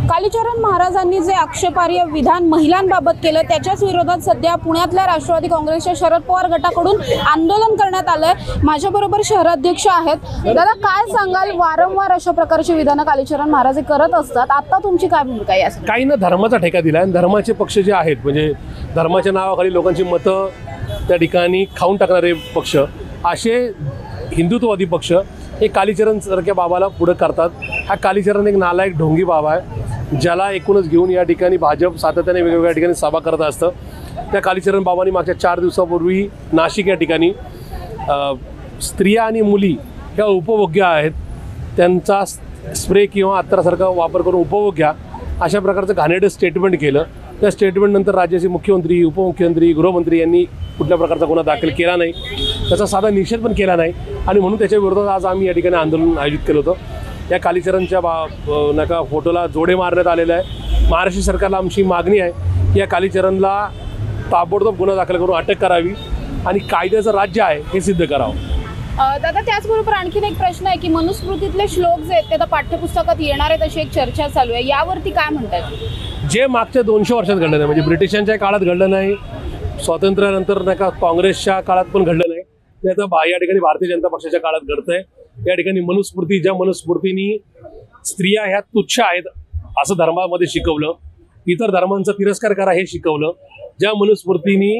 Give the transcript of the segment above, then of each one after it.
कालीचरण महाराजांनी जे आक्षेपार्ह विधान महिलांबाबत केलं त्याच्याच विरोधात सध्या पुण्यातल्या राष्ट्रवादी काँग्रेसच्या शरद पवार गटाकडून आंदोलन करण्यात आलंय। माझ्याबरोबर शहराध्यक्ष आहेत। दादा, काय सांगाल? वारंवार अशा प्रकारची विधानं कालीचरण महाराज करत असतात, आता तुमची काय भूमिका आहे? काही ना धर्माचा ठेका दिला आणि धर्माचे पक्ष जे आहेत म्हणजे धर्माच्या नावाखाली लोकांची मतं त्या ठिकाणी खाऊन टाकणारे पक्ष, असे हिंदुत्ववादी पक्ष हे कालीचरण सारख्या बाबाला पुढे करतात। हा कालीचरण एक नालायक ढोंगी बाबा आहे, ज्याला एकूणच घेऊन या ठिकाणी भाजप सातत्याने वेगवेगळ्या ठिकाणी सभा करत असतं। त्या कालीचरण बाबांनी मागच्या 4 दिवसापूर्वी नाशिक या ठिकाणी स्त्रिया आणि मुली ह्या उपभोग्य आहेत, त्यांचा स्प्रे किंवा अत्तरासारखा वापर करून उपभोग घ्या अशा प्रकारचं घाणेरडं स्टेटमेंट केलं। त्या स्टेटमेंटनंतर राज्याचे मुख्यमंत्री, उपमुख्यमंत्री, गृहमंत्री यांनी कुठल्या प्रकारचा गुन्हा दाखल केला नाही, त्याचा साधा निषेध पण केला नाही आणि म्हणून त्याच्या विरोधात आज आम्ही या ठिकाणी आंदोलन आयोजित केलं होतं। या कालीचरणच्या नका फोटोला जोडे मारण्यात आलेले आहे। महाराष्ट्र सरकारला आमची मागणी आहे की या कालीचरणला ताबडतोब गुन्हा दाखल करून अटक करावी आणि कायद्याचं राज्य आहे हे सिद्ध करावं। दादा, त्याचबरोबर आणखीन एक प्रश्न आहे की मनुस्मृतीतले श्लोक जे आहेत ते आता पाठ्यपुस्तकात येणार आहेत अशी एक चर्चा चालू आहे, यावरती काय म्हणतात? जे मागच्या 200 वर्षात घडलं नाही, म्हणजे ब्रिटिशांच्या काळात घडलं नाही, स्वातंत्र्यानंतर नका काँग्रेसच्या काळात पण घडलं नाही, ते आता या ठिकाणी भारतीय जनता पक्षाच्या काळात घडतंय। या ठिकाणी मनुस्मृती, ज्या मनुस्मृतीनी स्त्रिया ह्या तुच्छ आहेत असं धर्मामध्ये शिकवलं, इतर धर्मांचा तिरस्कार करा हे शिकवलं, ज्या मनुस्मृतीनी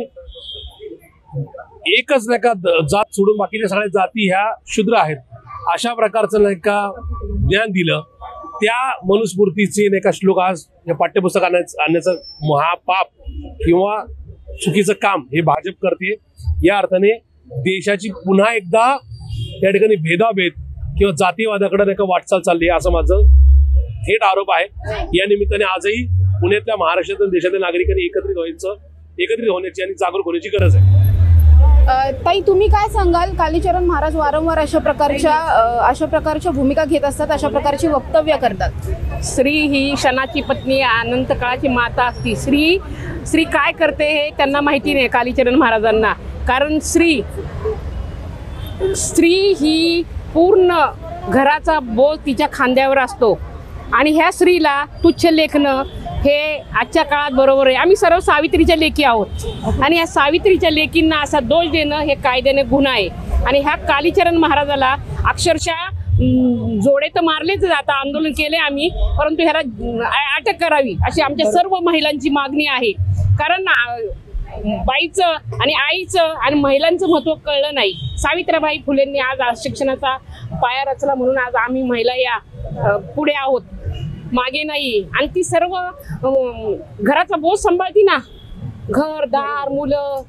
एकच नाही का जात सोडून बाकीच्या सगळ्या जाती ह्या शूद्र आहेत अशा प्रकारचं नाही का ज्ञान दिलं, त्या मनुस्मृतीचे नाही का श्लोक आज या पाठ्यपुस्तकात आणण्याचं महापाप किंवा चुकीचं काम हे भाजप करते। या अर्थाने देशाची पुन्हा एकदा या ठिकाणी भेदाभेद किंवा जातीवादाकडे नाही का वाटचाल चालली आहे असं माझं थेट आरोप आहे। या निमित्ताने आजही पुण्यातल्या महाराष्ट्रातील देशातील नागरिकांनी एकत्रित होण्याची आणि जागरूक होण्याची गरज आहे। ताई, तुम्ही काय सांगाल? कालीचरण महाराज वारंवार अशा प्रकारच्या भूमिका घेत असतात, अशा प्रकारची वक्तव्य करतात। स्त्री ही क्षणाची पत्नी, अनंत काळाची माता असती। स्त्री काय करते हे त्यांना माहिती नाही कालीचरण महाराजांना, कारण स्त्री ही पूर्ण घराचा बोज तिच्या खांद्यावर असतो आणि ह्या स्त्रीला तुच्छ लेखणं हे आजच्या काळात बरोबर आहे। आम्ही सर्व सावित्रीच्या लेकी आहोत आणि ह्या सावित्रीच्या लेकींना असा दोष देणं हे कायद्याने गुन्हा आहे आणि ह्या कालीचरण महाराजाला अक्षरशः जोडे तर मारलेच जातात, आंदोलन केले आम्ही, परंतु ह्याला अटक करावी अशी आमच्या सर्व महिलांची मागणी आहे। कारण बाईचं आणि आईचं आणि महिलांचं महत्त्व कळलं नाही। सावित्रीबाई फुलेंनी आज शिक्षणाचा पाया रचला म्हणून आज आम्ही महिला या पुढे आहोत, मागे नाही। आणि ती सर्व घराचा बोज सांभाळती ना, घर दार मुलं,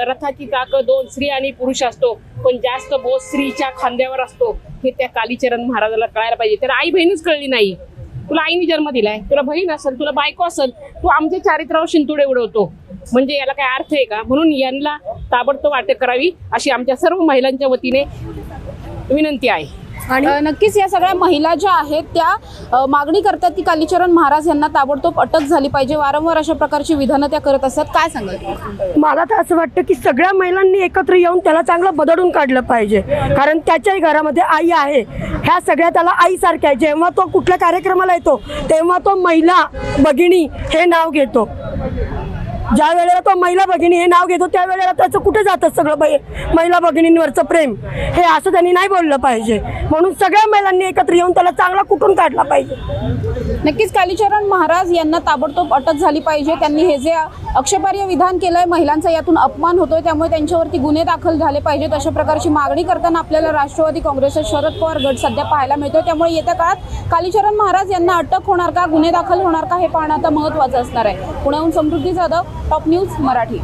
रथाची चाकं 2 स्त्री आणि पुरुष असतो, पण जास्त बोज स्त्रीच्या खांद्यावर असतो हे त्या कालीचरण महाराजाला कळायला पाहिजे। तर आई बहीणच कळली नाही, तुला आईने जन्म दिलाय, तुला बहीण असेल, तुला बायको असेल, तू आमच्या चारित्र्यावर शिंतोडे उडवतो, म्हणजे याला काय अर्थ आहे का? म्हणून यांना ताबडतोब अटक करावी अशी आमच्या सर्व महिलांच्या वतीने विनंती आहे। आणि नक्कीच या सगळ्या महिला ज्या आहेत त्या मागणी करतात की कालीचरण महाराज यांना ताबडतोब अटक झाली पाहिजे। वारंवार अशा प्रकारची विधानं त्या करत असतात, काय सांगाल? मला तर असं वाटतं की सगळ्या महिलांनी एकत्र येऊन त्याला चांगलं बदलून काढलं पाहिजे, कारण त्याच्याही घरामध्ये आई आहे, ह्या सगळ्या त्याला आईसारख्या आहे। जेव्हा तो कुठल्या कार्यक्रमाला येतो तेव्हा तो महिला भगिनी हे नाव घेतो, ज्या वेळेला तो महिला भगिनी हे नाव घेतो त्यावेळेला त्याचं कुठे जातं सगळं महिला भगिनींवरचं प्रेम, हे असं त्यांनी नाही बोललं पाहिजे। म्हणून सगळ्या महिलांनी एकत्र येऊन त्याला चांगला कुठून काढला पाहिजे। नक्कीच कालीचरण महाराज यांना ताबडतोब अटक झाली पाहिजे। त्यांनी हे जे आक्षेपार्ह विधान केलंय, महिलांचा यातून अपमान होतोय, त्यामुळे त्यांच्यावरती गुन्हे दाखल झाले पाहिजेत अशा प्रकारची मागणी करताना आपल्याला राष्ट्रवादी काँग्रेसचा शरद पवार गट सध्या पाहायला मिळतोय। त्यामुळे येत्या काळात कालीचरण महाराज यांना अटक होणार का, गुन्हे दाखल होणार का हे पाहणं आता महत्त्वाचं असणार आहे। पुण्याहून Samruddhi Jadhav, top news Marathi.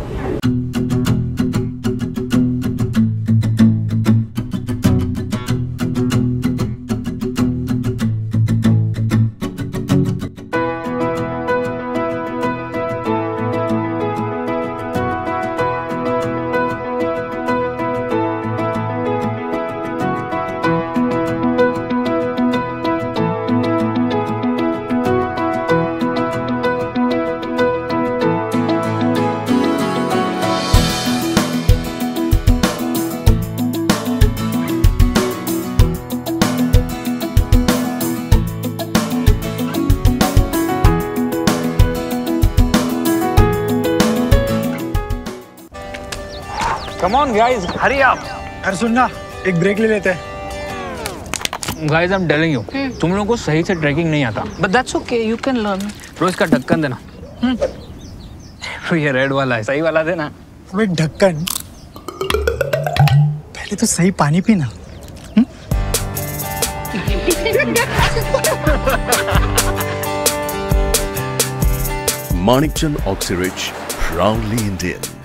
Come on guys, hurry up. यार सुन ना, एक ब्रेक ले लेते हैं। Guys I am telling you, तुम लोगों को सही से ट्रैकिंग नहीं आता, but that's okay, you can learn. रोज का ढक्कन देना। ये रेड वाला है, सही वाला देना। अबे ढक्कन, पहले तो सही पानी पीना। Manikchand Oxyrich, proudly Indian.